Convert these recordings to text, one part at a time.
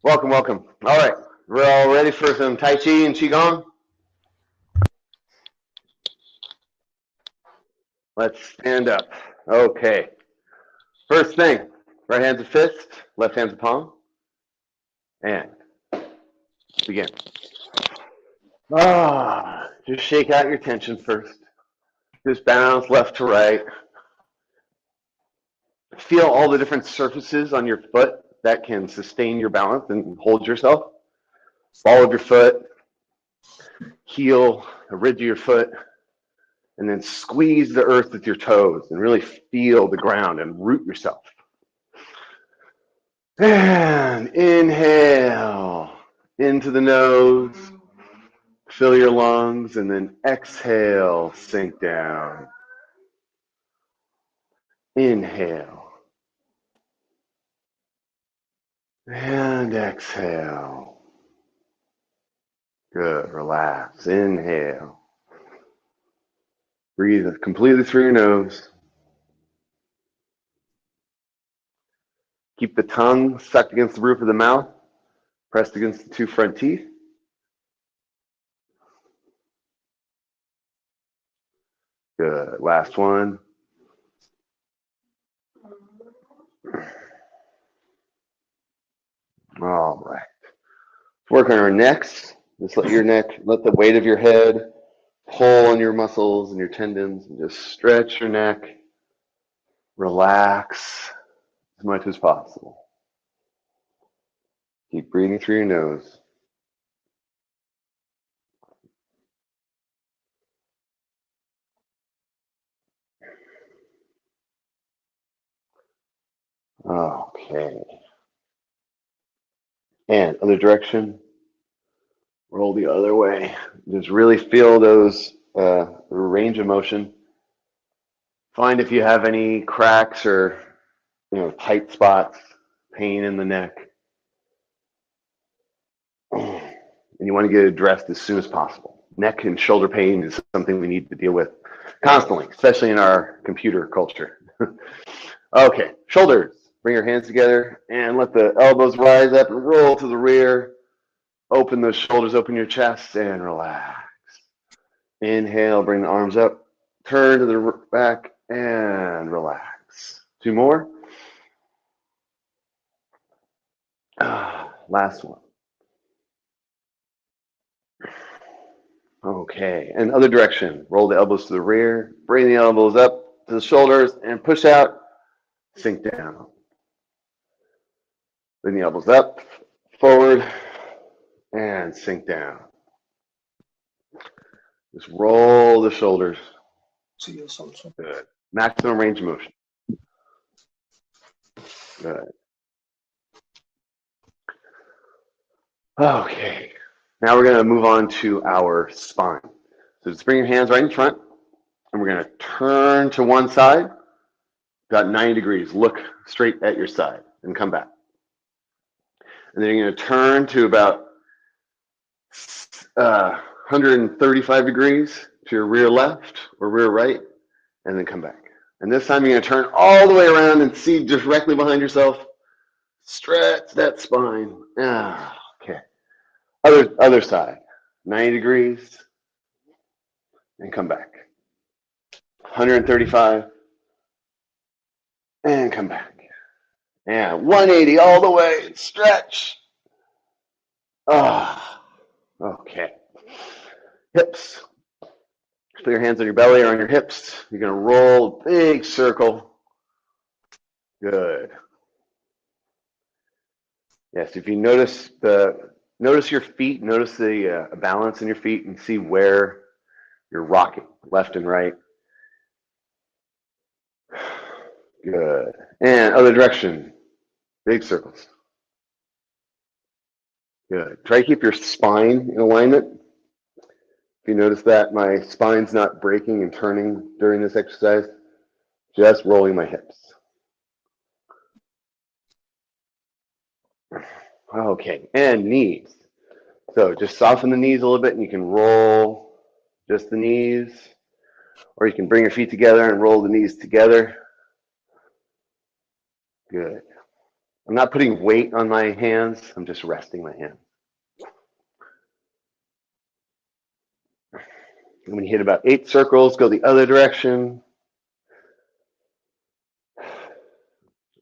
Welcome, welcome. All right, we're all ready for some Tai Chi and Qigong? Let's stand up. Okay. First thing, right hand's a fist, left hand's a palm, and begin. Just shake out your tension first. Just bounce left to right. Feel all the different surfaces on your foot that can sustain your balance and hold yourself. Ball of your foot, heel, the ridge of your foot, and then squeeze the earth with your toes and really feel the ground and root yourself. And inhale into the nose, fill your lungs, and then exhale, sink down. Inhale. And exhale. Good, relax. Inhale. Breathe completely through your nose. Keep the tongue sucked against the roof of the mouth, pressed against the two front teeth. Good. Last one. All right. Let's work on our necks. Just let your neck, let the weight of your head pull on your muscles and your tendons, and just stretch your neck. Relax as much as possible. Keep breathing through your nose. Okay. And other direction. Roll the other way. Just really feel those range of motion. Find if you have any cracks or tight spots, pain in the neck. And you want to get it addressed as soon as possible. Neck and shoulder pain is something we need to deal with constantly, especially in our computer culture. Okay, shoulders. Bring your hands together and let the elbows rise up and roll to the rear. Open those shoulders, open your chest, and relax. Inhale, bring the arms up. Turn to the back and relax. Two more. Last one. Okay, and other direction. Roll the elbows to the rear. Bring the elbows up to the shoulders and push out. Sink down. Bring the elbows up, forward, and sink down. Just roll the shoulders. Good. Maximum range of motion. Good. Okay. Now we're going to move on to our spine. So just bring your hands right in front, and we're going to turn to one side, about 90 degrees. Look straight at your side and come back. And then you're going to turn to about 135 degrees to your rear left or rear right, and then come back. And this time you're going to turn all the way around and see directly behind yourself. Stretch that spine. Okay. Other side. 90 degrees. And come back. 135. And come back. And 180 all the way. Stretch. Okay. Hips. Just put your hands on your belly or on your hips. You're going to roll a big circle. Good. Yes, if you notice your feet, notice the balance in your feet and see where you're rocking, left and right. Good. And other direction, big circles. Good. Try to keep your spine in alignment. If you notice that my spine's not breaking and turning during this exercise, just rolling my hips. Okay, and knees. So just soften the knees a little bit and you can roll just the knees, or you can bring your feet together and roll the knees together. Good. I'm not putting weight on my hands. I'm just resting my hands. And when you hit about 8 circles, go the other direction.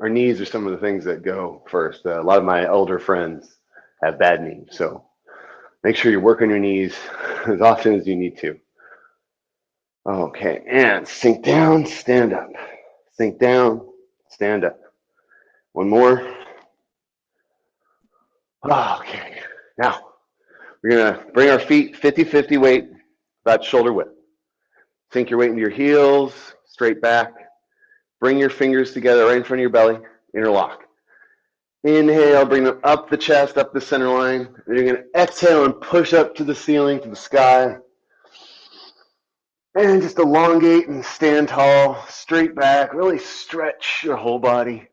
Our knees are some of the things that go first. A lot of my older friends have bad knees, so make sure you work on your knees as often as you need to. Okay, and sink down, stand up. Sink down, stand up. One more. Okay, now we're gonna bring our feet 50-50 weight, about shoulder width. Sink your weight into your heels, straight back. Bring your fingers together right in front of your belly, interlock. Inhale, bring them up the chest, up the center line. Then you're gonna exhale and push up to the ceiling, to the sky. And just elongate and stand tall, straight back, really stretch your whole body.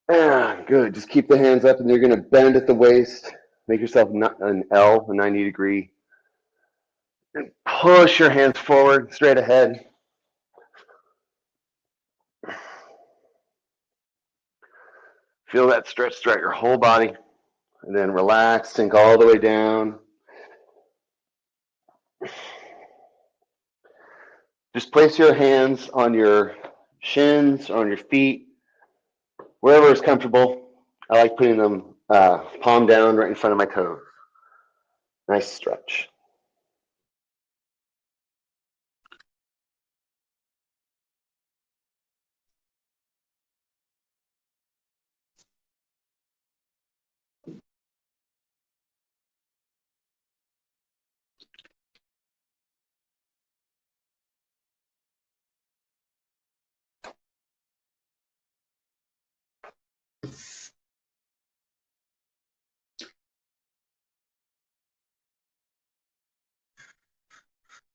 And good, just keep the hands up and you're gonna bend at the waist. Make yourself an L, a 90-degree. And push your hands forward, straight ahead. Feel that stretch throughout your whole body. And then relax, sink all the way down. Just place your hands on your shins, on your feet, wherever is comfortable. I like putting them palm down right in front of my toes. Nice stretch.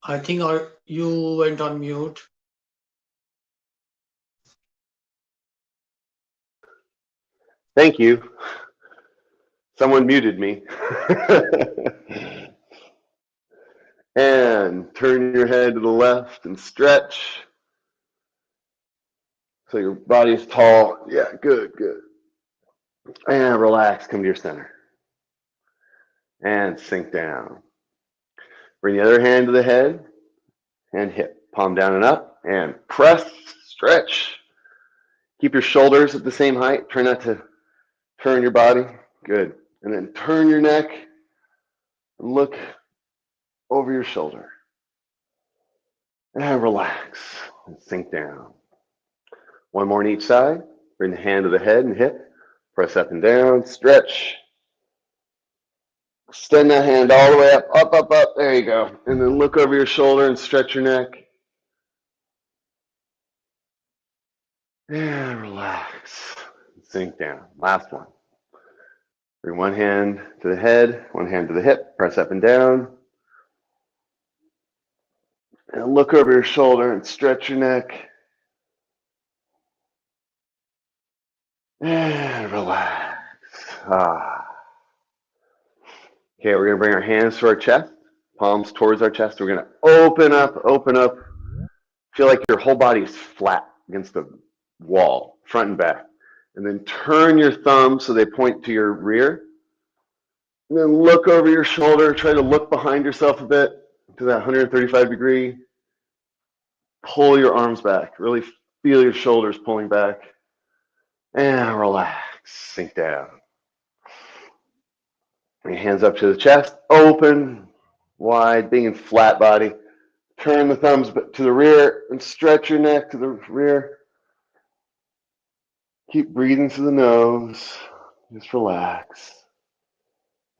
I think you went on mute. Thank you. Someone muted me. And turn your head to the left and stretch. So your body is tall. Yeah, good, good. And relax, come to your center. And sink down. Bring the other hand to the head and hip. Palm down and up. And press, stretch. Keep your shoulders at the same height. Try not to turn your body. Good. And then turn your neck and look over your shoulder. And relax and sink down. One more on each side. Bring the hand to the head and hip. Press up and down. Stretch. Extend that hand all the way up, up, up, up. There you go. And then look over your shoulder and stretch your neck. And relax. Sink down. Last one. Bring one hand to the head, one hand to the hip. Press up and down. And look over your shoulder and stretch your neck. And relax. Okay, we're going to bring our hands to our chest, palms towards our chest. We're going to open up, open up. Feel like your whole body is flat against the wall, front and back. And then turn your thumbs so they point to your rear. And then look over your shoulder. Try to look behind yourself a bit to that 135 degree. Pull your arms back. Really feel your shoulders pulling back. And relax. Sink down. Bring your hands up to the chest. Open, wide, being in flat body. Turn the thumbs to the rear and stretch your neck to the rear. Keep breathing through the nose. Just relax.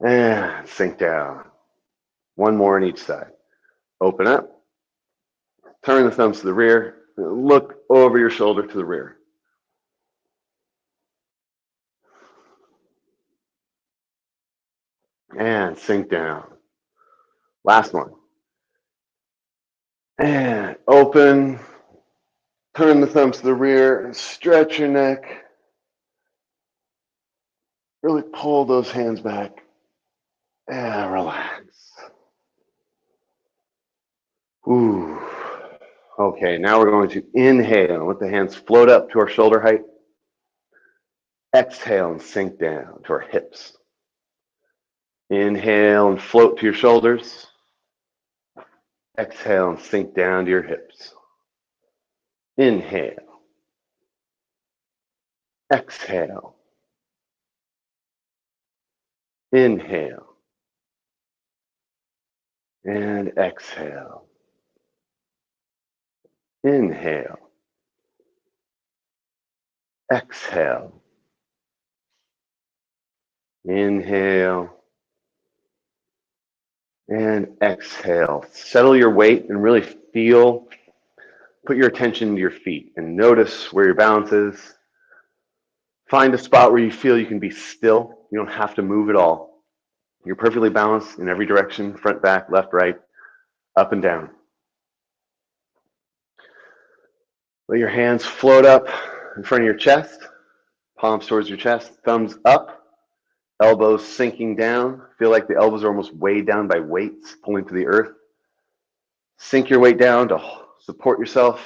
And sink down. One more on each side. Open up. Turn the thumbs to the rear. Look over your shoulder to the rear. And sink down. Last one. And open. Turn the thumbs to the rear and stretch your neck. Really pull those hands back. And relax. Ooh. Okay, now we're going to inhale. Let the hands float up to our shoulder height. Exhale and sink down to our hips. Inhale and float to your shoulders. Exhale and sink down to your hips. Inhale. Exhale. Inhale. And exhale. Inhale. Exhale. Inhale. And exhale. Settle your weight and really feel, put your attention to your feet and notice where your balance is. Find a spot where you feel you can be still. You don't have to move at all. You're perfectly balanced in every direction, front, back, left, right, up and down. Let your hands float up in front of your chest, palms towards your chest, thumbs up, elbows sinking down. Feel like the elbows are almost weighed down by weights pulling to the earth. Sink your weight down to support yourself,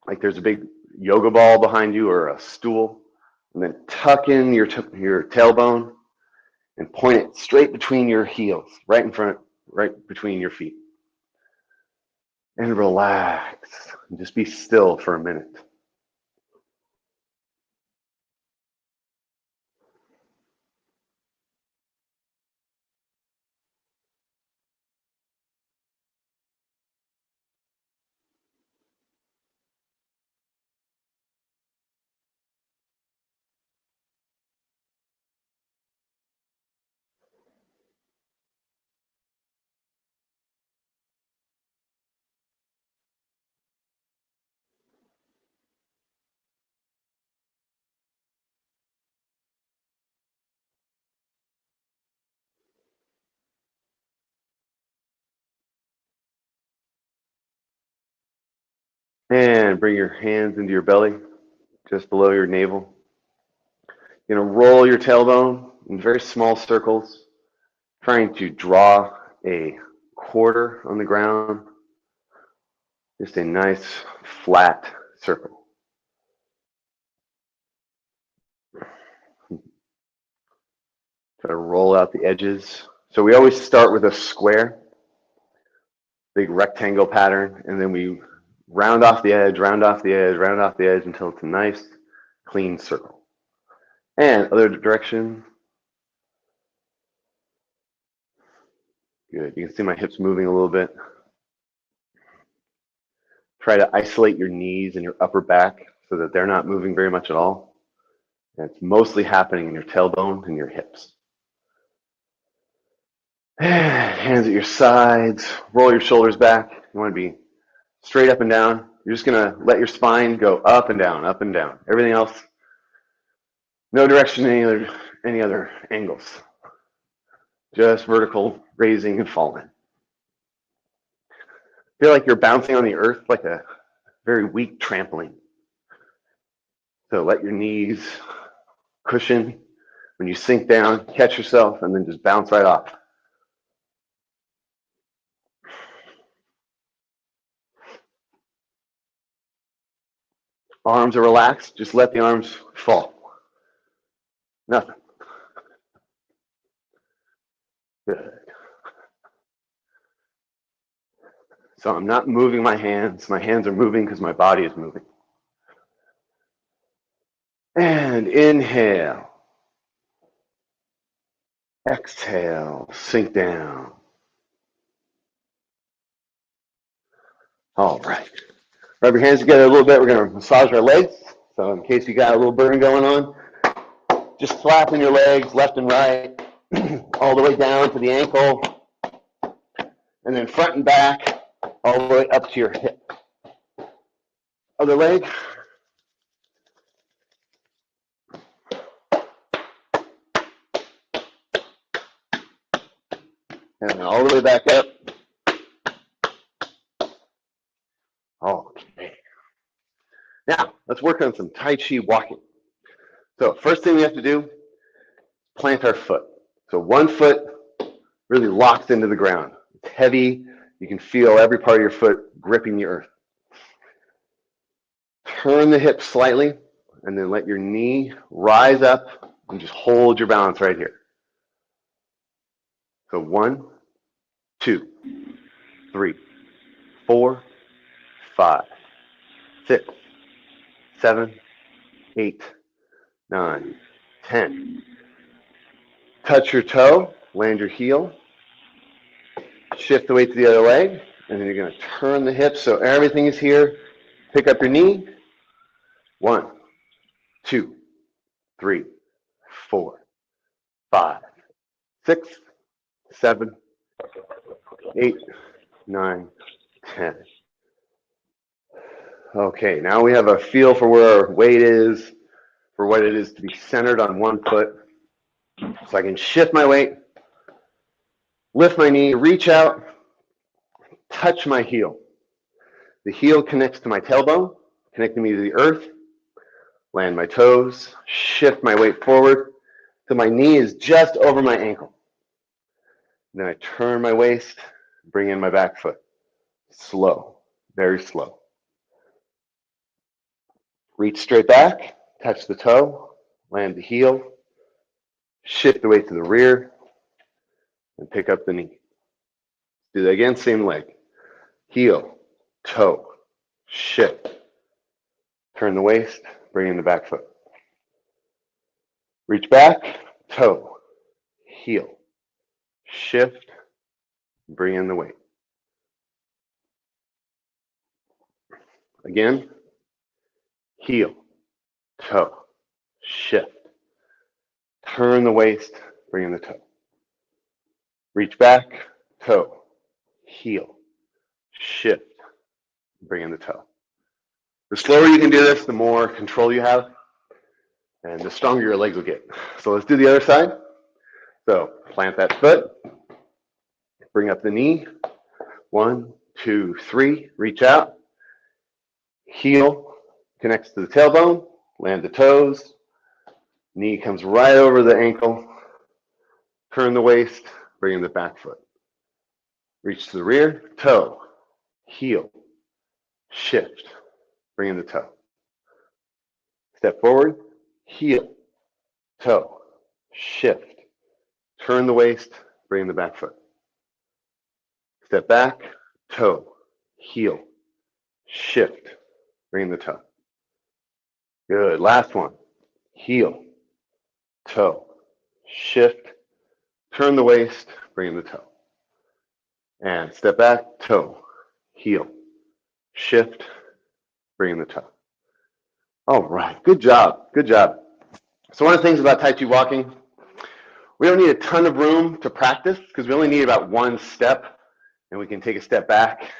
like there's a big yoga ball behind you or a stool. And then tuck in your tailbone and point it straight between your heels, right in front, right between your feet. And relax. And just be still for a minute. And bring your hands into your belly, just below your navel. You're going to roll your tailbone in very small circles, trying to draw a quarter on the ground. Just a nice flat circle. Try to roll out the edges. So we always start with a square, big rectangle pattern, and then we round off the edge, round off the edge, round off the edge until it's a nice, clean circle. And other direction. Good. You can see my hips moving a little bit. Try to isolate your knees and your upper back so that they're not moving very much at all. And it's mostly happening in your tailbone and your hips. Hands at your sides. Roll your shoulders back. You want to be straight up and down. You're just going to let your spine go up and down, up and down. Everything else, no direction, any other angles. Just vertical raising and falling. Feel like you're bouncing on the earth like a very weak trampoline. So let your knees cushion. When you sink down, catch yourself, and then just bounce right off. Arms are relaxed. Just let the arms fall. Nothing. Good. So I'm not moving my hands. My hands are moving because my body is moving. And inhale. Exhale. Sink down. All right. Rub your hands together a little bit. We're going to massage our legs. So in case you got a little burn going on, just flapping your legs left and right, all the way down to the ankle, and then front and back, all the way up to your hip. Other leg. And then all the way back up. Okay. Now, let's work on some Tai Chi walking. So first thing we have to do, plant our foot. So one foot really locks into the ground. It's heavy. You can feel every part of your foot gripping the earth. Turn the hips slightly and then let your knee rise up and just hold your balance right here. So 1, 2, 3, 4, 5, 6, 7, 8, 9, 10. Touch your toe, land your heel, shift the weight to the other leg, and then you're going to turn the hips so everything is here. Pick up your knee. 1, 2, 3, 4, 5, 6, 7, 8, 9, 10. Okay, now we have a feel for where our weight is, for what it is to be centered on one foot. So I can shift my weight, lift my knee, reach out, touch my heel. The heel connects to my tailbone, connecting me to the earth. Land my toes, shift my weight forward till my knee is just over my ankle. Then I turn my waist, bring in my back foot. Slow, very slow. Reach straight back, touch the toe, land the heel, shift the weight to the rear, and pick up the knee. Do that again, same leg. Heel, toe, shift. Turn the waist, bring in the back foot. Reach back, toe, heel, shift, bring in the weight. Again, heel, toe, shift. Turn the waist, bring in the toe. Reach back, toe, heel, shift, bring in the toe. The slower you can do this, the more control you have, and the stronger your legs will get. So let's do the other side. So plant that foot, bring up the knee. 1, 2, 3, reach out. Heel connects to the tailbone, land the toes. Knee comes right over the ankle. Turn the waist, bring in the back foot. Reach to the rear, toe, heel, shift, bring in the toe. Step forward, heel, toe, shift. Turn the waist, bring in the back foot. Step back, toe, heel, shift, bring in the toe. Good, last one. Heel, toe, shift, turn the waist, bring in the toe. And step back, toe, heel, shift, bring in the toe. All right, good job, good job. So one of the things about Tai Chi walking, we don't need a ton of room to practice because we only need about one step, and we can take a step back,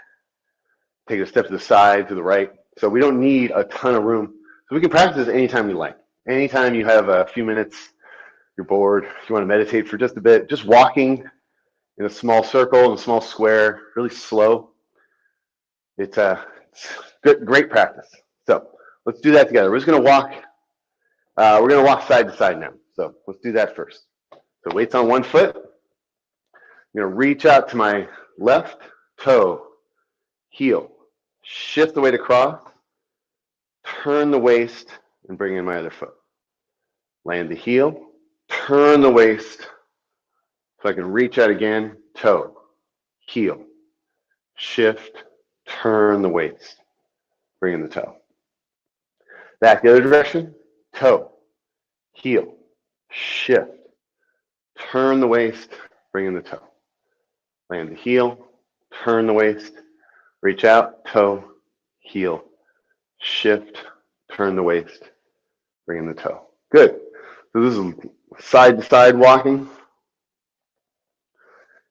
take a step to the side, to the right. So we don't need a ton of room. So we can practice anytime you like. Anytime you have a few minutes, you're bored, you want to meditate for just a bit, just walking in a small circle, in a small square, really slow. It's good, great practice. So let's do that together. We're just going to walk. We're going to walk side to side now. So let's do that first. So weights on one foot. I'm going to reach out to my left toe, heel, shift the weight across, turn the waist, and bring in my other foot. Land the heel, turn the waist, so I can reach out again, toe, heel, shift, turn the waist, bring in the toe. Back the other direction, toe, heel, shift, turn the waist, bring in the toe. Land the heel, turn the waist, reach out, toe, heel, shift, turn the waist, bring in the toe. Good. So this is side to side walking.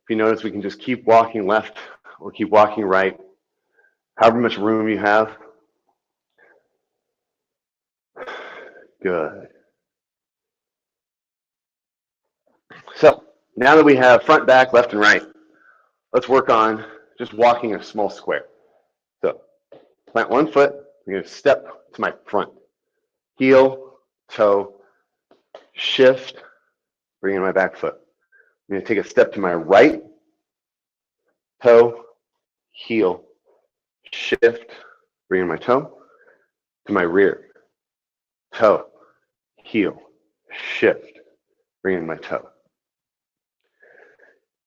If you notice, we can just keep walking left or keep walking right, however much room you have. Good. So now that we have front, back, left, and right, let's work on just walking a small square. So plant one foot. I'm going to step to my front. Heel, toe, shift, bring in my back foot. I'm going to take a step to my right. Toe, heel, shift, bring in my toe. To my rear. toe, heel, shift, bring in my toe.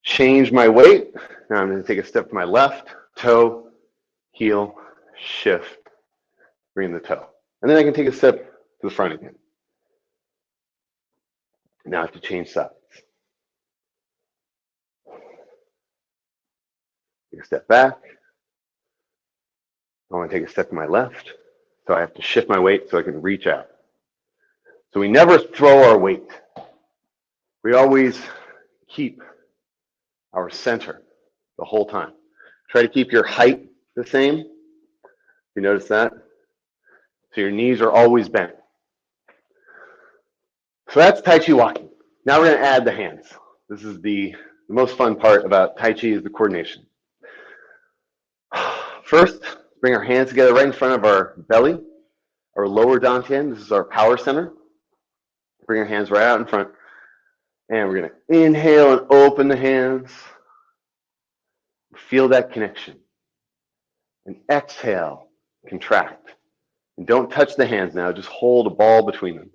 Change my weight. Now I'm going to take a step to my left, toe, heel, shift, bring in the toe. And then I can take a step to the front again. Now I have to change sides. Take a step back. I want to take a step to my left, so I have to shift my weight so I can reach out. So we never throw our weight. We always keep our center the whole time. Try to keep your height the same. You notice that? So your knees are always bent. So that's Tai Chi walking. Now we're going to add the hands. This is the most fun part about Tai Chi is the coordination. First, bring our hands together right in front of our belly, our lower dantian. This is our power center. Bring our hands right out in front. And we're going to inhale and open the hands. Feel that connection. And exhale, contract. And don't touch the hands now. Just hold a ball between them.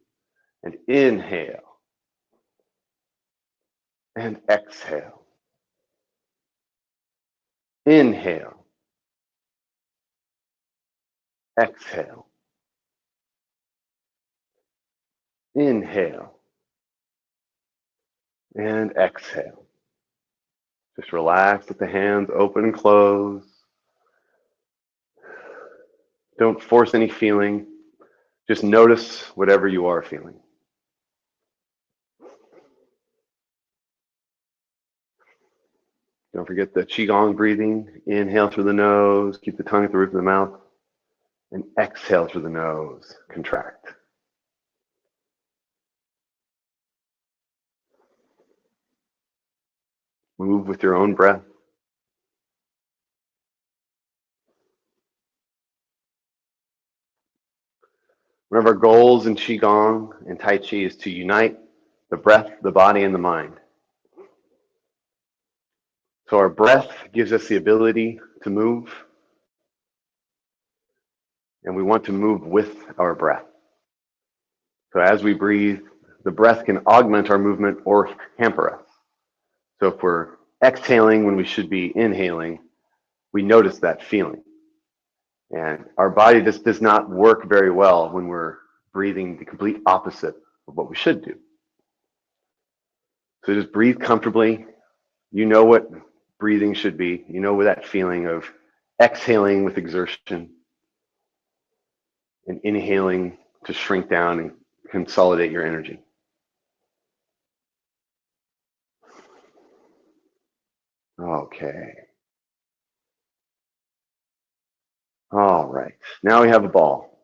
And inhale. And exhale. Inhale. Exhale. Inhale. And exhale. Just relax with the hands open and close. Don't force any feeling. Just notice whatever you are feeling. Don't forget the Qigong breathing. Inhale through the nose, keep the tongue at the roof of the mouth, and exhale through the nose, contract. Move with your own breath. One of our goals in Qigong and Tai Chi is to unite the breath, the body, and the mind. So our breath gives us the ability to move, and we want to move with our breath. So as we breathe, the breath can augment our movement or hamper us. So if we're exhaling when we should be inhaling, we notice that feeling. And our body just does not work very well when we're breathing the complete opposite of what we should do. So just breathe comfortably. You know what breathing should be. You know that feeling of exhaling with exertion and inhaling to shrink down and consolidate your energy. Okay. All right. Now we have a ball.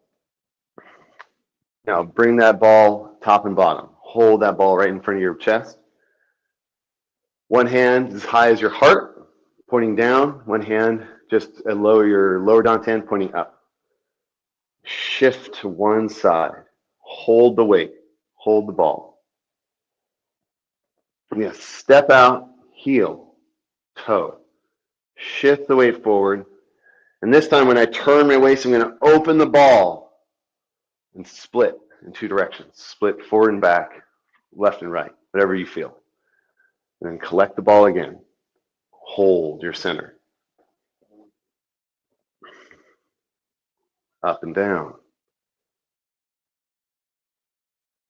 Now bring that ball top and bottom. Hold that ball right in front of your chest. One hand as high as your heart, pointing down. One hand just below your lower dantian, pointing up. Shift to one side. Hold the weight. Hold the ball. I'm going to step out, heel, toe. Shift the weight forward. And this time when I turn my waist, I'm going to open the ball and split in two directions. Split forward and back, left and right, whatever you feel. And then collect the ball again. Hold your center. Up and down.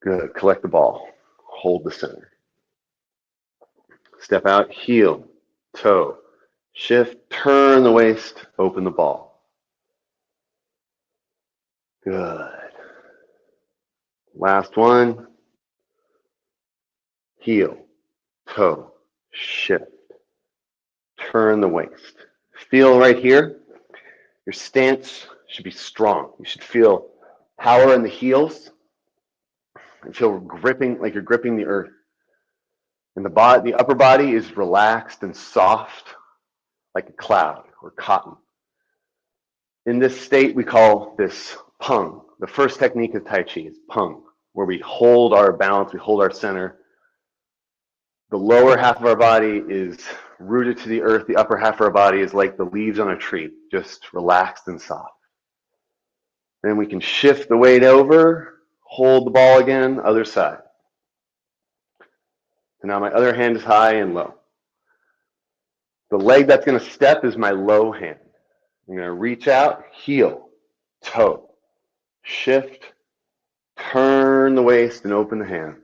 Good. Collect the ball. Hold the center. Step out, heel, toe, shift, turn the waist, open the ball. Good. Last one. Heel, toe, shift, turn the waist. Feel right here. Your stance should be strong. You should feel power in the heels and feel gripping, like you're gripping the earth. And the upper body is relaxed and soft, like a cloud or cotton. In this state, we call this pung. The first technique of Tai Chi is pung, where we hold our balance, we hold our center. The lower half of our body is rooted to the earth. The upper half of our body is like the leaves on a tree, just relaxed and soft. Then we can shift the weight over, Hold the ball again, other side. So now my other hand is high and low. The leg that's going to step is my low hand. I'm going to reach out, heel, toe, shift, turn the waist and open the hands.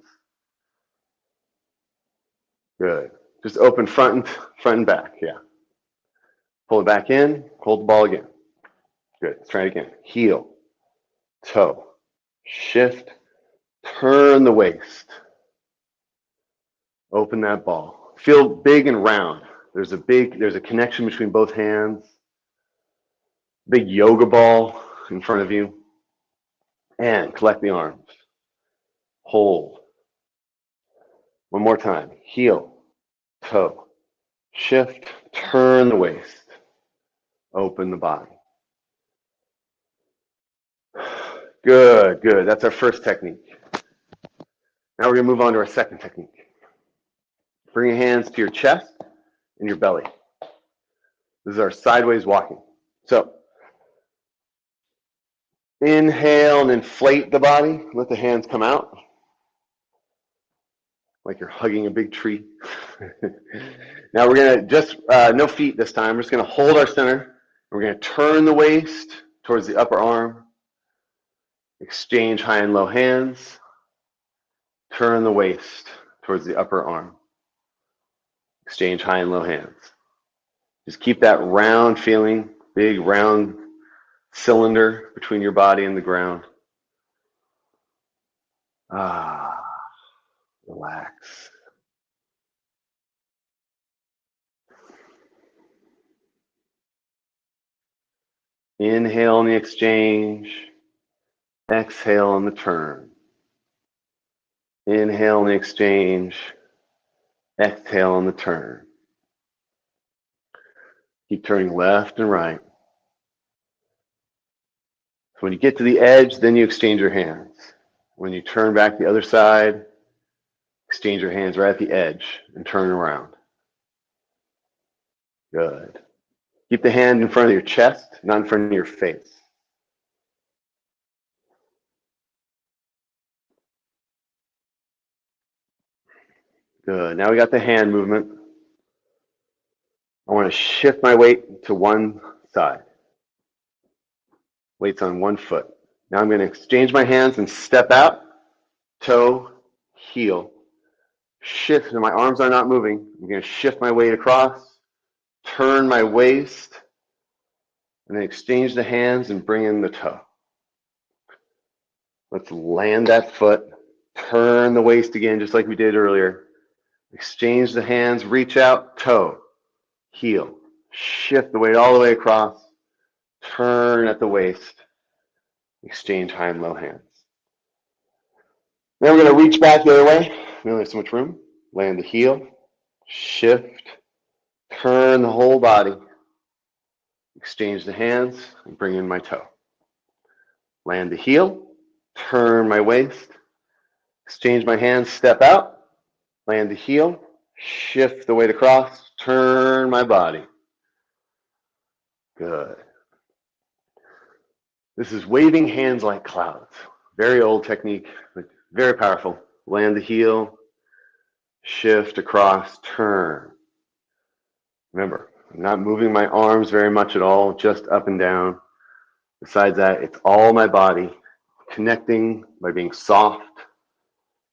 Good. Just open front and back, yeah. Pull it back in, hold the ball again. Good, let's try it again. Heel, toe, shift, turn the waist. Open that ball. Feel big and round. There's a connection between both hands. Big yoga ball in front of you. And collect the arms. Hold. One more time. Heel, toe, shift, turn the waist. Open the body. Good, good. That's our first technique. Now we're going to move on to our second technique. Bring your hands to your chest and your belly. This is our sideways walking. So, inhale and inflate the body. Let the hands come out like you're hugging a big tree. Now we're going to no feet this time. We're just going to hold our center. We're going to turn the waist towards the upper arm. Exchange high and low hands. Turn the waist towards the upper arm. Exchange high and low hands. Just keep that round feeling, big round cylinder between your body and the ground. Relax. Inhale in the exchange. Exhale on the turn. Inhale in the exchange. Exhale on the turn. Keep turning left and right. So when you get to the edge, then you exchange your hands. When you turn back the other side, exchange your hands right at the edge and turn around. Good. Keep the hand in front of your chest, not in front of your face. Good. Now we got the hand movement. I want to shift my weight to one side. Weight's on one foot. Now I'm going to exchange my hands and step out, toe, heel. Shift, and my arms are not moving. I'm going to shift my weight across, turn my waist, and then exchange the hands and bring in the toe. Let's land that foot, turn the waist again, just like we did earlier. Exchange the hands, reach out, toe, heel. Shift the weight all the way across, turn at the waist, exchange high and low hands. Then we're going to reach back the other way. We only have so much room. Land the heel, shift, turn the whole body, exchange the hands, and bring in my toe. Land the heel, turn my waist, exchange my hands, step out, land the heel, shift the weight across, turn my body. Good. This is waving hands like clouds. Very old technique, but very powerful. Land the heel, shift across, turn. Remember, I'm not moving my arms very much at all, just up and down. Besides that, it's all my body connecting by being soft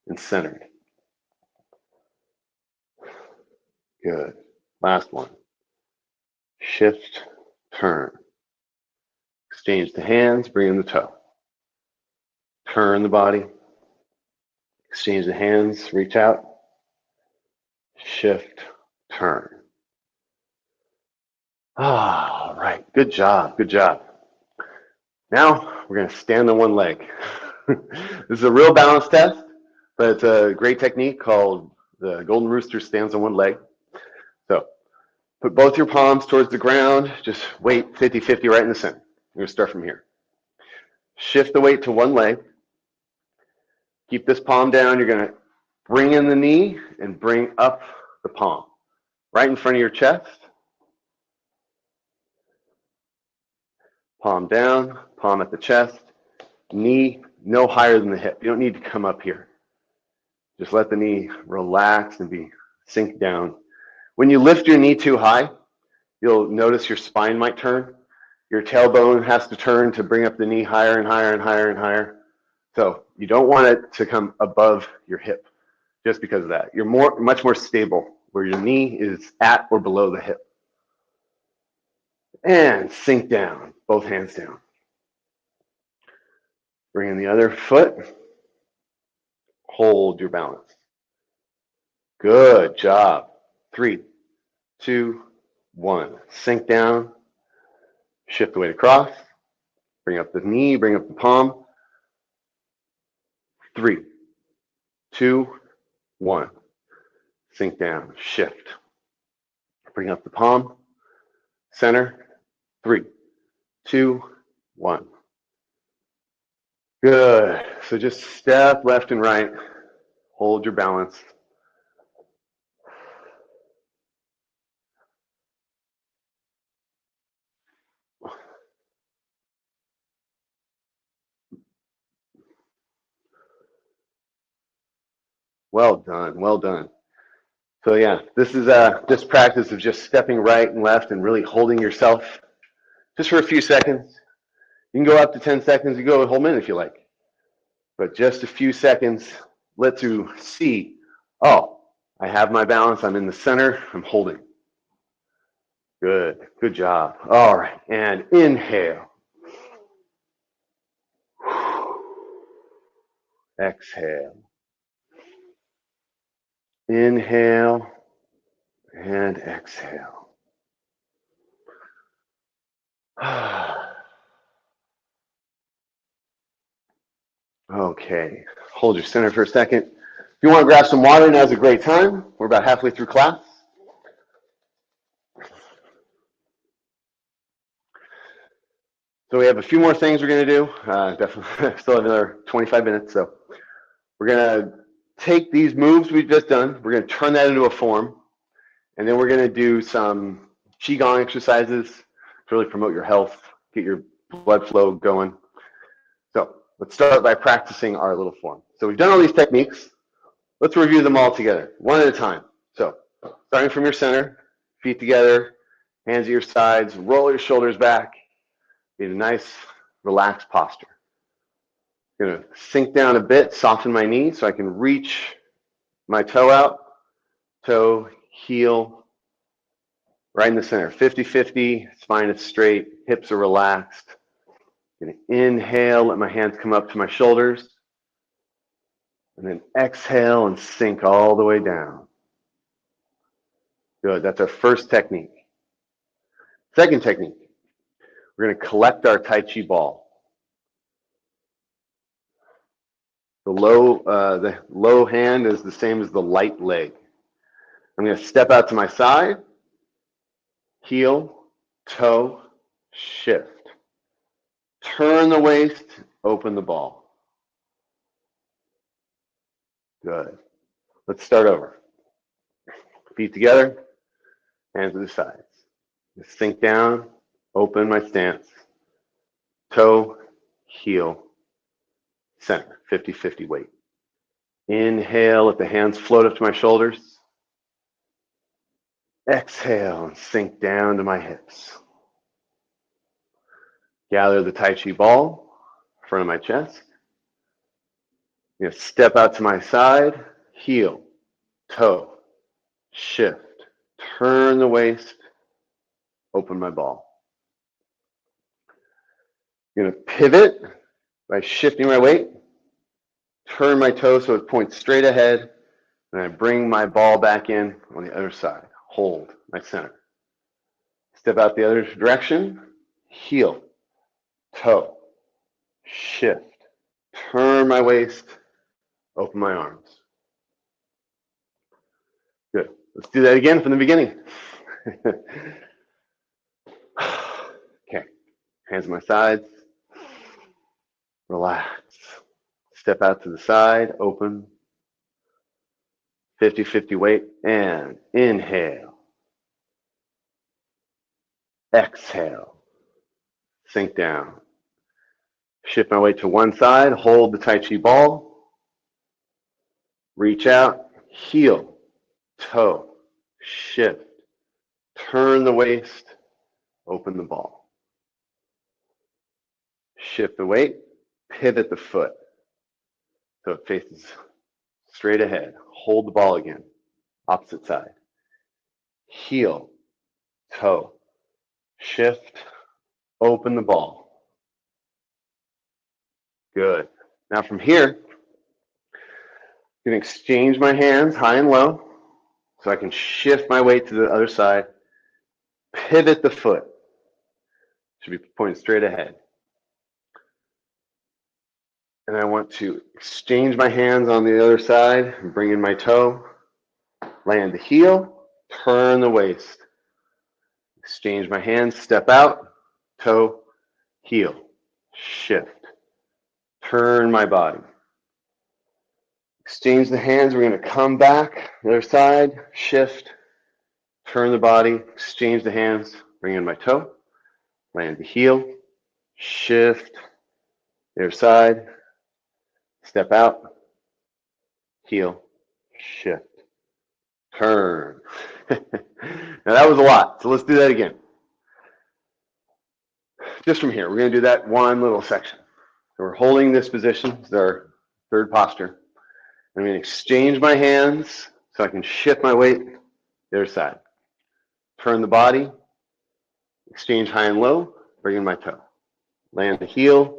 and centered. Good. Last one. Shift, turn. Exchange the hands, bring in the toe. Turn the body. Exchange the hands, reach out. Shift, turn. All right. Good job. Good job. Now we're going to stand on one leg. This is a real balance test, but it's a great technique called the Golden Rooster stands on one leg. So put both your palms towards the ground. Just weight 50-50 right in the center. We're going to start from here. Shift the weight to one leg. Keep this palm down. You're going to bring in the knee and bring up the palm. Right in front of your chest. Palm down, palm at the chest, knee no higher than the hip. You don't need to come up here. Just let the knee relax and sink down. When you lift your knee too high, you'll notice your spine might turn. Your tailbone has to turn to bring up the knee higher and higher and higher and higher. So you don't want it to come above your hip just because of that. You're much more stable where your knee is at or below the hip. And sink down, both hands down. Bring in the other foot. Hold your balance. Good job. 3, 2, 1. Sink down. Shift the weight across. Bring up the knee, bring up the palm. 3, 2, 1. Sink down. Shift. Bring up the palm. Center. 3, 2, 1. Good. So just step left and right. Hold your balance. Well done. Well done. So yeah, this is this practice of just stepping right and left and really holding yourself just for a few seconds. You can go up to 10 seconds. You go a whole minute if you like. But just a few seconds lets you see, oh, I have my balance. I'm in the center. I'm holding. Good. Good job. All right. And inhale. Exhale. Inhale and exhale. Okay. Hold your center for a second. If you want to grab some water, now's a great time. We're about halfway through class. So we have a few more things we're going to do. Definitely still have another 25 minutes. So we're going to take these moves we've just done. We're going to turn that into a form. And then we're going to do some Qigong exercises to really promote your health, get your blood flow going. So let's start by practicing our little form. So we've done all these techniques. Let's review them all together, one at a time. So starting from your center, feet together, hands at your sides, roll your shoulders back. Get a nice, relaxed posture. I'm going to sink down a bit, soften my knee so I can reach my toe out, toe, heel, right in the center. 50-50, spine is straight, hips are relaxed. I'm going to inhale, let my hands come up to my shoulders. And then exhale and sink all the way down. Good, that's our first technique. Second technique, we're going to collect our Tai Chi ball. The low hand is the same as the light leg. I'm going to step out to my side, heel, toe, shift. Turn the waist, open the ball. Good. Let's start over. Feet together, hands to the sides. Sink down, open my stance. Toe, heel, center, 50-50 weight. Inhale, let the hands float up to my shoulders. Exhale and sink down to my hips. Gather the Tai Chi ball in front of my chest. I'm going to step out to my side, heel, toe, shift, turn the waist, open my ball. I'm going to pivot by shifting my weight, turn my toe so it points straight ahead, and I bring my ball back in on the other side. Hold my center. Step out the other direction, heel, toe, shift, turn my waist, open my arms. Good. Let's do that again from the beginning. Okay. Hands on my sides. Relax. Step out to the side, open. 50-50 weight, and inhale. Exhale. Sink down. Shift my weight to one side, hold the Tai Chi ball, reach out, heel, toe, shift, turn the waist, open the ball. Shift the weight, pivot the foot so it faces straight ahead. Hold the ball again, opposite side. Heel, toe, shift, open the ball. Good. Now from here, I'm going to exchange my hands high and low so I can shift my weight to the other side. Pivot the foot. Should be pointing straight ahead. And I want to exchange my hands on the other side and bring in my toe. Land the heel, turn the waist. Exchange my hands, step out, toe, heel, shift. Turn my body. Exchange the hands, we're going to come back, the other side, shift, turn the body, exchange the hands, bring in my toe, land the heel, shift, the other side, step out, heel, shift, turn. Now that was a lot, so let's do that again. Just from here, we're going to do that one little section. So we're holding this position, this is our third posture. I'm going to exchange my hands so I can shift my weight the other side. Turn the body, exchange high and low, bring in my toe. Land the heel,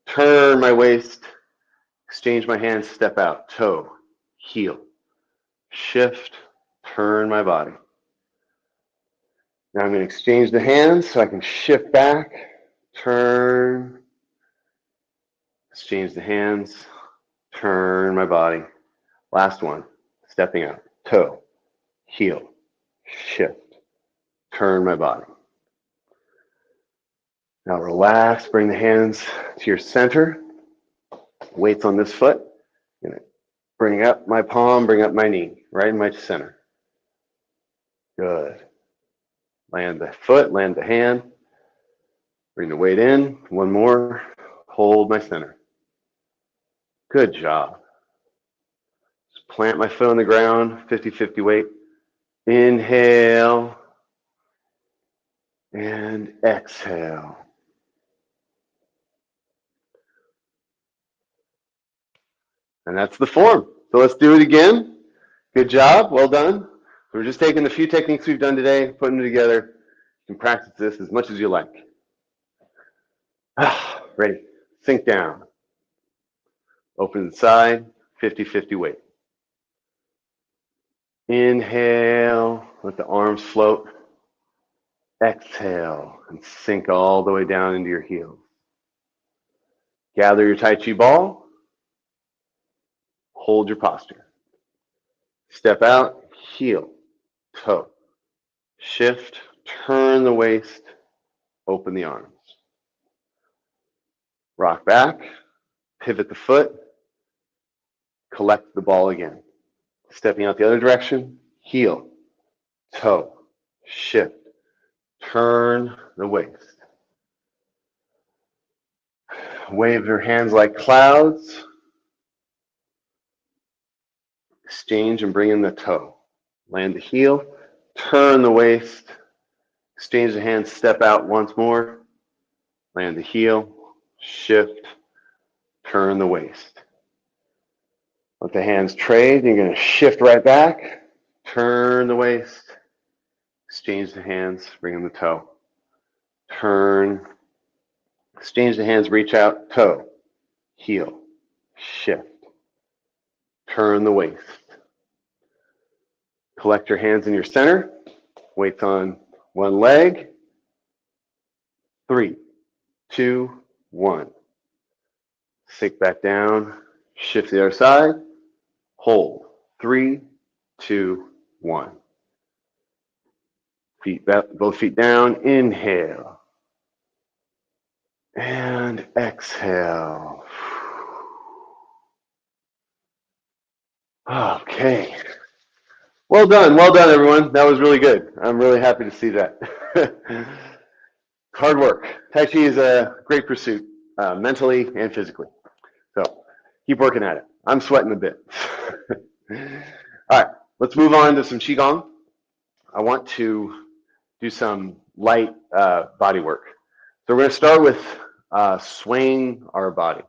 turn my waist, exchange my hands, step out, toe, heel, shift, turn my body. Now I'm going to exchange the hands so I can shift back, turn, exchange the hands, turn my body. Last one, stepping out, toe, heel, shift, turn my body. Now relax, bring the hands to your center. Weights on this foot. I'm going to bring up my palm, bring up my knee, right in my center. Good. Land the foot, land the hand. Bring the weight in. One more. Hold my center. Good job. Just plant my foot on the ground, 50-50 weight. Inhale and exhale. And that's the form. So let's do it again. Good job. Well done. We're just taking the few techniques we've done today, putting them together. You can practice this as much as you like. Ready. Sink down. Open the side, 50-50 weight. Inhale, let the arms float. Exhale, and sink all the way down into your heels. Gather your Tai Chi ball. Hold your posture. Step out, heel, toe. Shift, turn the waist, open the arms. Rock back, pivot the foot, collect the ball again. Stepping out the other direction, heel, toe, shift, turn the waist. Wave your hands like clouds. Exchange and bring in the toe. Land the heel, turn the waist, exchange the hands, step out once more, land the heel, shift, turn the waist. Let the hands trade, you're going to shift right back, turn the waist, exchange the hands, bring in the toe, turn, exchange the hands, reach out, toe, heel, shift, turn the waist. Collect your hands in your center, weights on one leg. 3, 2, 1. Sink back down, shift the other side, hold. 3, 2, 1. Feet back, both feet down, inhale. And exhale. Okay. Well done, everyone. That was really good. I'm really happy to see that. Hard work. Tai Chi is a great pursuit. mentally and physically. So keep working at it. I'm sweating a bit. All right, let's move on to some Qigong. I want to do some light body work. So we're going to start with swaying our body.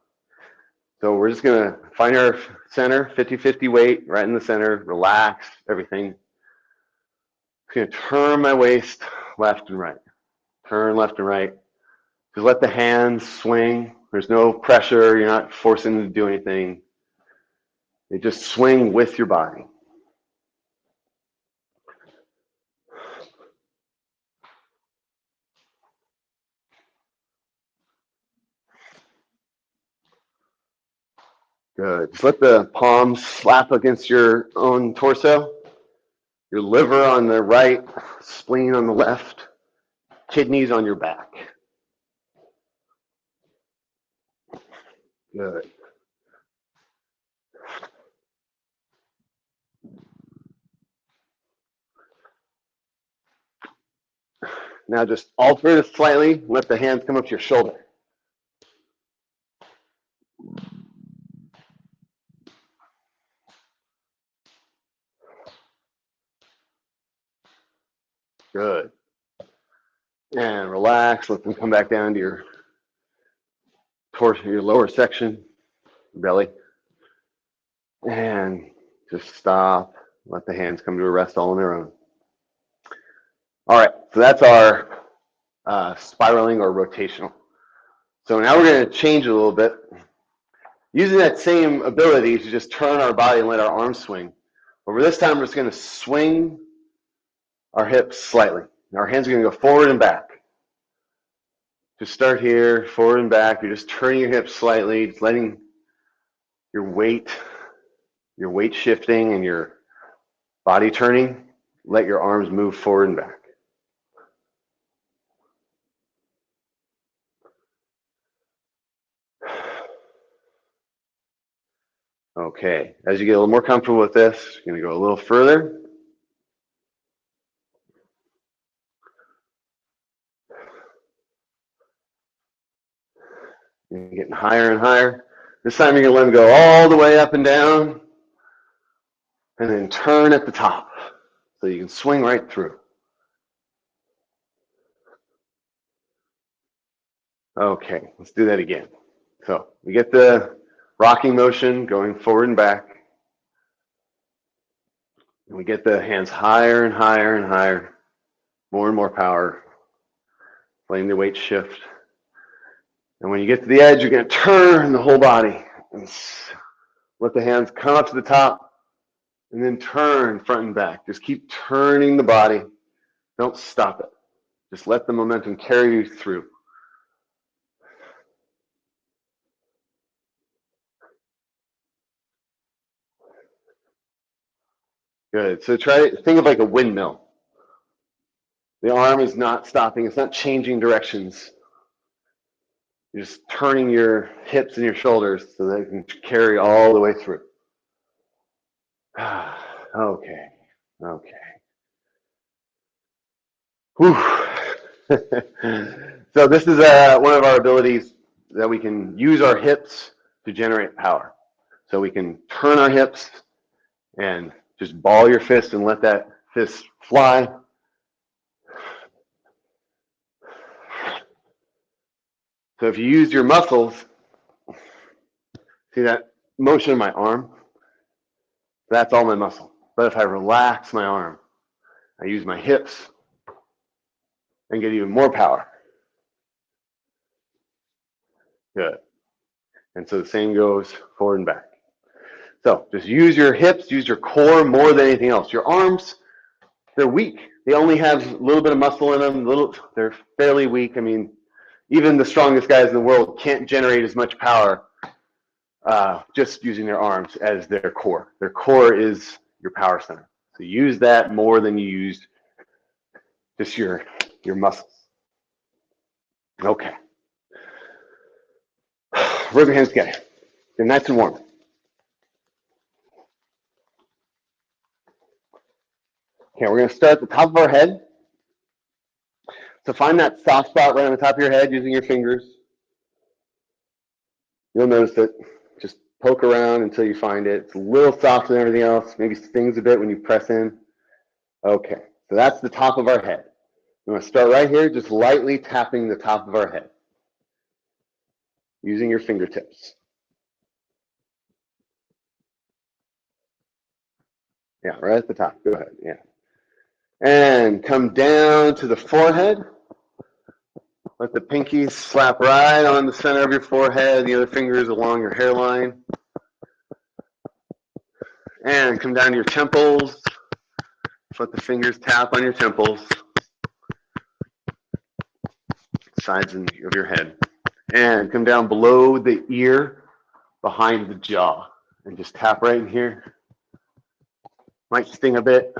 So we're just going to find our center, 50-50 weight, right in the center, relax everything. I'm going to turn my waist left and right. Turn left and right. Just let the hands swing. There's no pressure. You're not forcing them to do anything. They just swing with your body. Good. Just let the palms slap against your own torso. Your liver on the right, spleen on the left, kidneys on your back. Good. Now just alter it slightly. Let the hands come up to your shoulder. Good. And relax. Let them come back down to your torso, your lower section, belly. And just stop. Let the hands come to a rest all on their own. All right. So that's our spiraling or rotational. So now we're going to change it a little bit. Using that same ability to just turn our body and let our arms swing. Over this time, we're just going to swing our hips slightly. Our hands are going to go forward and back. Just start here, forward and back. You're just turning your hips slightly, just letting your weight shifting and your body turning, let your arms move forward and back. Okay, as you get a little more comfortable with this, you're going to go a little further. You're getting higher and higher. This time you're going to let them go all the way up and down, and then turn at the top so you can swing right through. Okay, let's do that again. So we get the rocking motion going forward and back. And we get the hands higher and higher and higher, more and more power, letting the weight shift. And when you get to the edge, you're going to turn the whole body and let the hands come up to the top and then turn front and back. Just keep turning the body. Don't stop it. Just let the momentum carry you through. Good. So think of like a windmill. The arm is not stopping. It's not changing directions. You're just turning your hips and your shoulders so they can carry all the way through. Okay. Whew. So this is one of our abilities that we can use our hips to generate power. So we can turn our hips and just ball your fist and let that fist fly. So if you use your muscles, see that motion of my arm? That's all my muscle. But if I relax my arm, I use my hips and get even more power. Good. And so the same goes forward and back. So just use your hips, use your core more than anything else. Your arms, they're weak. They only have a little bit of muscle in them. They're fairly weak. I mean, even the strongest guys in the world can't generate as much power just using their arms as their core. Their core is your power center. So use that more than you use just your muscles. Okay. Rub your hands together. They're nice and warm. Okay, we're going to start at the top of our head. So find that soft spot right on the top of your head using your fingers. You'll notice that just poke around until you find it. It's a little softer than everything else. Maybe stings a bit when you press in. Okay, so that's the top of our head. I'm going to start right here, just lightly tapping the top of our head using your fingertips. Yeah, right at the top. Go ahead. Yeah. And come down to the forehead. Let the pinkies slap right on the center of your forehead, the other fingers along your hairline. And come down to your temples. Let the fingers tap on your temples, sides of your head. And come down below the ear, behind the jaw. And just tap right in here. Might sting a bit.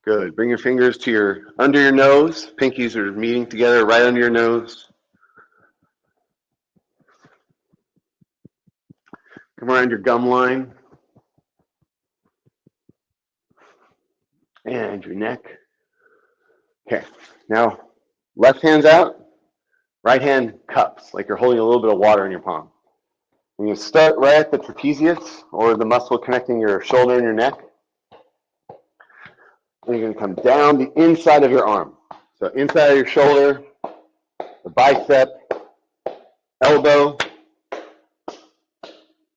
Good. Bring your fingers to under your nose. Pinkies are meeting together right under your nose. Come around your gum line and your neck. Okay. Now, left hand's out, right hand cups, like you're holding a little bit of water in your palm. And you start right at the trapezius, or the muscle connecting your shoulder and your neck. And you're going to come down the inside of your arm. So inside of your shoulder, the bicep, elbow,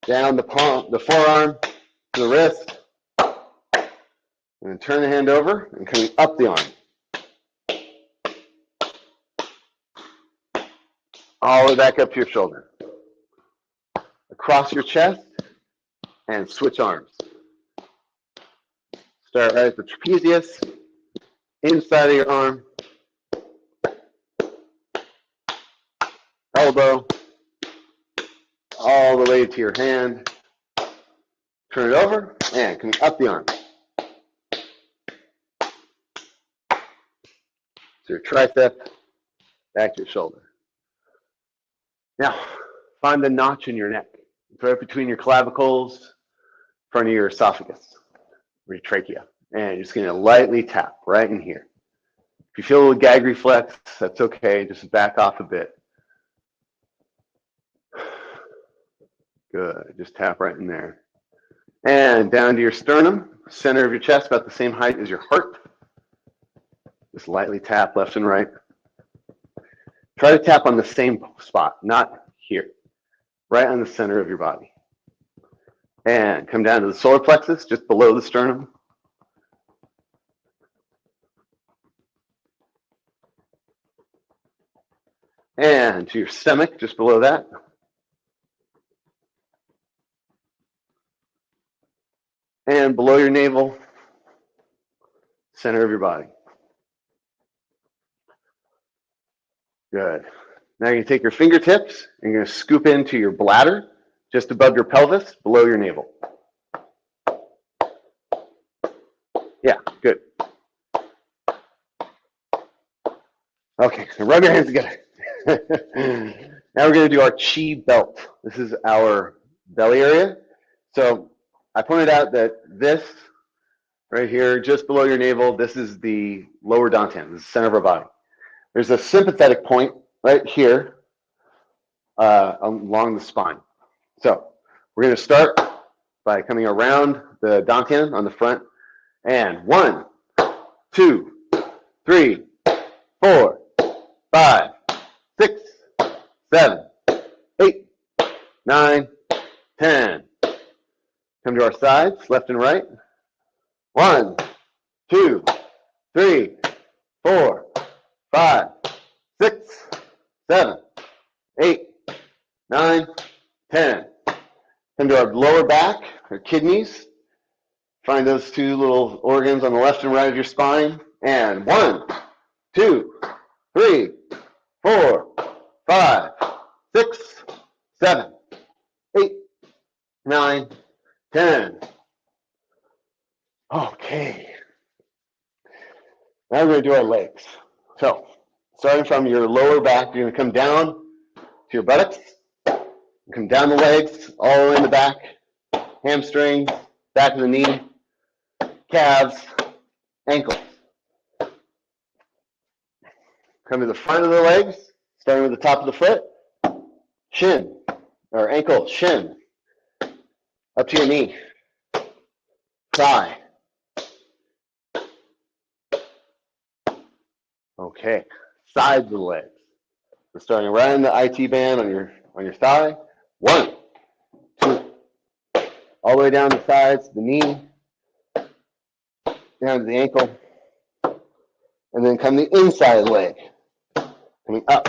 down the palm, the forearm, to the wrist. And then turn the hand over and coming up the arm. All the way back up to your shoulder. Across your chest and switch arms. Start right at the trapezius, inside of your arm, elbow, all the way to your hand. Turn it over and coming up the arm. So your tricep, back to your shoulder. Now, find the notch in your neck. It's right between your clavicles, in front of your esophagus, or your trachea. And you're just going to lightly tap right in here. If you feel a little gag reflex, that's okay. Just back off a bit. Good. Just tap right in there. And down to your sternum, center of your chest, about the same height as your heart. Just lightly tap left and right. Try to tap on the same spot, not here. Right on the center of your body. And come down to the solar plexus, just below the sternum. And to your stomach, just below that. And below your navel, center of your body. Good. Now you're going to take your fingertips and you're going to scoop into your bladder, just above your pelvis, below your navel. Yeah, good. Okay, so rub your hands together. Now we're going to do our chi belt. This is our belly area. So I pointed out that this right here, just below your navel, this is the lower dantian, this is the center of our body. There's a sympathetic point right here along the spine. So we're going to start by coming around the dantian on the front. And 1, 2, 3, 4, 5, 6, 7, 8, 9, 10. Come to our sides, left and right. 1, 2, 3, 4, 5, 6, 7, 8, 9, 10. Come to our lower back, our kidneys. Find those two little organs on the left and right of your spine. And 1, 2, 3, 4, 5, 6, 7, 8, 9, 10. Okay. Now we're going to do our legs. So, starting from your lower back, you're going to come down to your buttocks, come down the legs, all the way in the back, hamstrings, back of the knee, calves, ankles. Come to the front of the legs, starting with the top of the foot. Shin, or ankle, shin. Up to your knee. Thigh. Okay. Sides of the legs. We're starting right in the IT band on your thigh. 1, 2, all the way down the sides, the knee, down to the ankle, and then come the inside of the leg, coming up.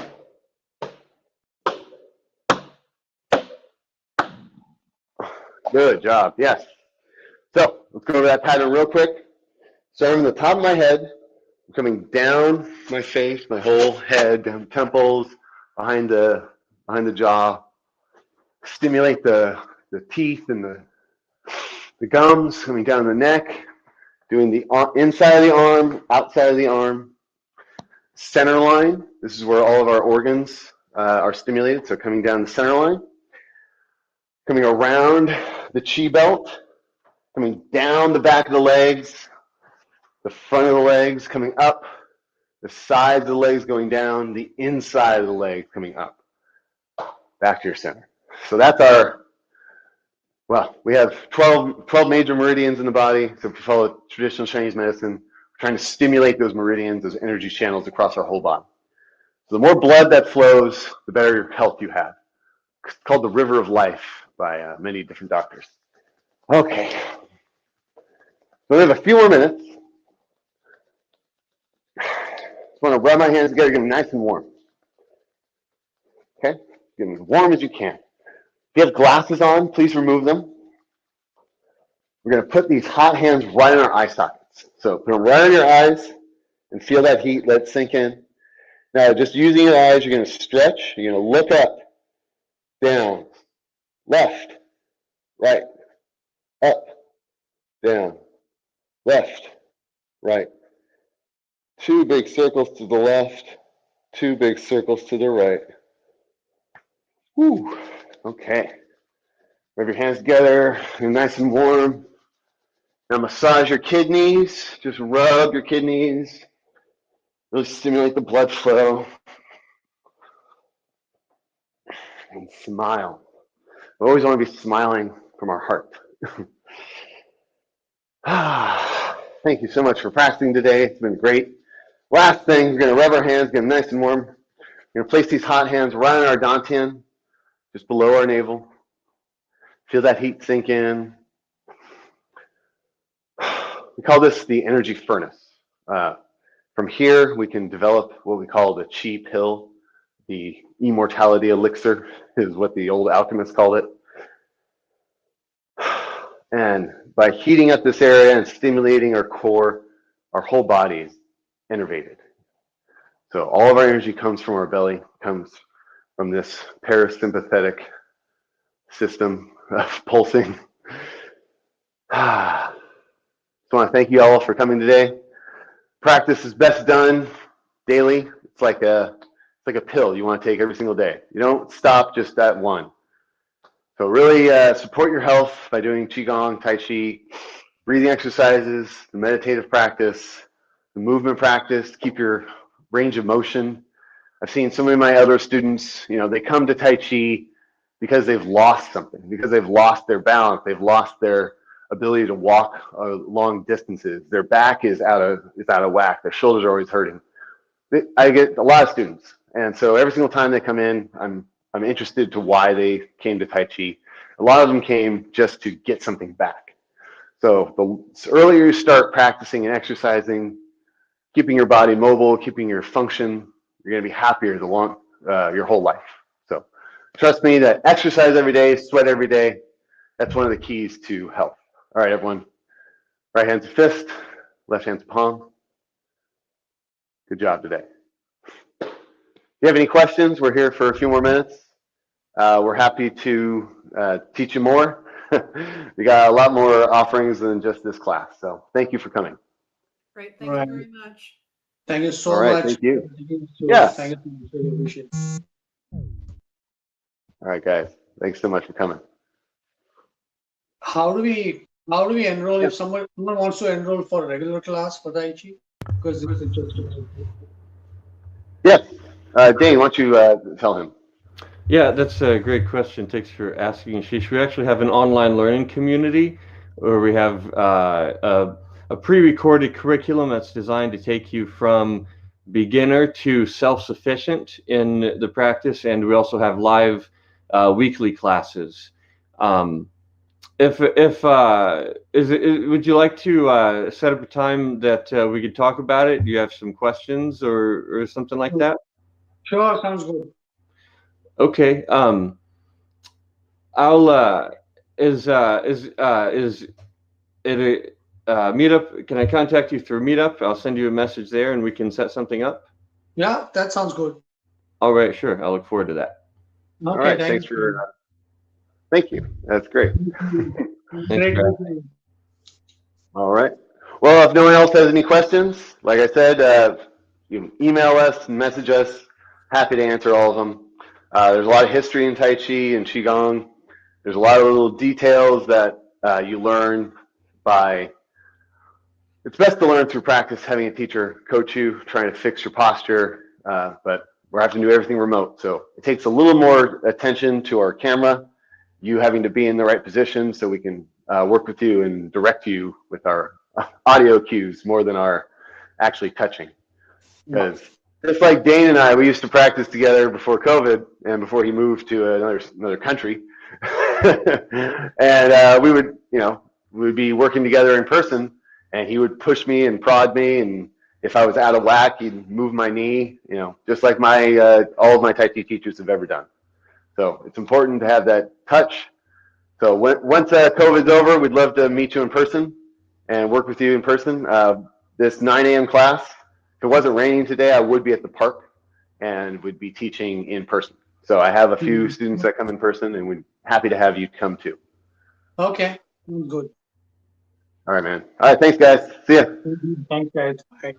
Good job. Yes. So let's go over that pattern real quick. Starting from the top of my head, coming down my face, my whole head, down the temples, behind the jaw. Stimulate the teeth and the gums, coming down the neck, doing the inside of the arm, outside of the arm. Center line, this is where all of our organs are stimulated, so coming down the center line. Coming around the chi belt, coming down the back of the legs, the front of the legs coming up, the sides of the legs going down, the inside of the legs coming up, back to your center. So that's we have 12 major meridians in the body. So if you follow traditional Chinese medicine, we're trying to stimulate those meridians, those energy channels across our whole body. So the more blood that flows, the better health you have. It's called the river of life by many different doctors. Okay. So we have a few more minutes. Just want to rub my hands together, get them nice and warm. Okay? Get them as warm as you can. If you have glasses on, please remove them. We're going to put these hot hands right in our eye sockets. So put them right in your eyes and feel that heat. Let it sink in. Now, just using your eyes, you're going to stretch. You're going to look up, down, left, right, up, down, left, right. 2 big circles to the left, 2 big circles to the right. Whew. Okay. Rub your hands together, you're nice and warm. Now massage your kidneys. Just rub your kidneys. Really stimulate the blood flow. And smile. We always want to be smiling from our heart. Thank you so much for practicing today. It's been great. Last thing, we're going to rub our hands, get them nice and warm. We're going to place these hot hands right on our dantian, just below our navel. Feel that heat sink in. We call this the energy furnace. From here, we can develop what we call the Qi pill. The immortality elixir is what the old alchemists called it. And by heating up this area and stimulating our core, our whole body is innervated. So all of our energy comes from our belly, comes from this parasympathetic system of pulsing. I just want to thank you all for coming today. Practice is best done daily. It's like a pill you want to take every single day. You don't stop just at one. So really support your health by doing Qigong, Tai Chi, breathing exercises, the meditative practice, the movement practice, keep your range of motion. I've seen some of my other students, they come to Tai Chi because they've lost something, because they've lost their balance, they've lost their ability to walk long distances. Their back is out of whack. Their shoulders are always hurting. I get a lot of students, and so every single time they come in, I'm interested to why they came to Tai Chi. A lot of them came just to get something back. So the earlier you start practicing and exercising, keeping your body mobile, keeping your function, you're going to be happier your whole life. So trust me that exercise every day, sweat every day, that's one of the keys to health. All right, everyone. Right hand's a fist, left hand's a palm. Good job today. If you have any questions, we're here for a few more minutes. We're happy to teach you more. We got a lot more offerings than just this class. So thank you for coming. Great. Thank you very much. Thank you so All right, much. thank you. Yes. Yes. Thank you. Really appreciate it. All right, guys. Thanks so much for coming. How do we enroll if someone wants to enroll for a regular class for Tai Chi? Because it's interesting. Yes. Dane, why don't you tell him? Yeah, that's a great question. Thanks for asking, Ashish. We actually have an online learning community where we have a pre-recorded curriculum that's designed to take you from beginner to self-sufficient in the practice, and we also have live weekly classes. Would you like to set up a time that we could talk about it? Do you have some questions or something like that? Sure, sounds good. Okay. I'll is it a meetup? Can I contact you through Meetup? I'll send you a message there, and we can set something up. Yeah, that sounds good. All right, sure. I'll look forward to that. Okay, All right. thank Thanks you. for. Thank you. That's great. Great. All right. Well, if no one else has any questions, like I said, you can email us, message us. Happy to answer all of them. There's a lot of history in Tai Chi and Qigong. There's a lot of little details that you learn by. It's best to learn through practice, having a teacher coach you, trying to fix your posture. But we're having to do everything remote, so it takes a little more attention to our camera. You having to be in the right position so we can work with you and direct you with our audio cues more than our actually touching. Because just like Dane and I, we used to practice together before COVID and before he moved to another country, and we would be working together in person, and he would push me and prod me, and if I was out of whack, he'd move my knee, just like all of my Tai Chi teachers have ever done. So it's important to have that touch. So once COVID's over, we'd love to meet you in person and work with you in person. This 9 a.m. class, if it wasn't raining today, I would be at the park and would be teaching in person. So I have a few students that come in person, and we're happy to have you come too. Okay, good. All right, man. All right, thanks, guys. See ya. Thanks, guys. Bye.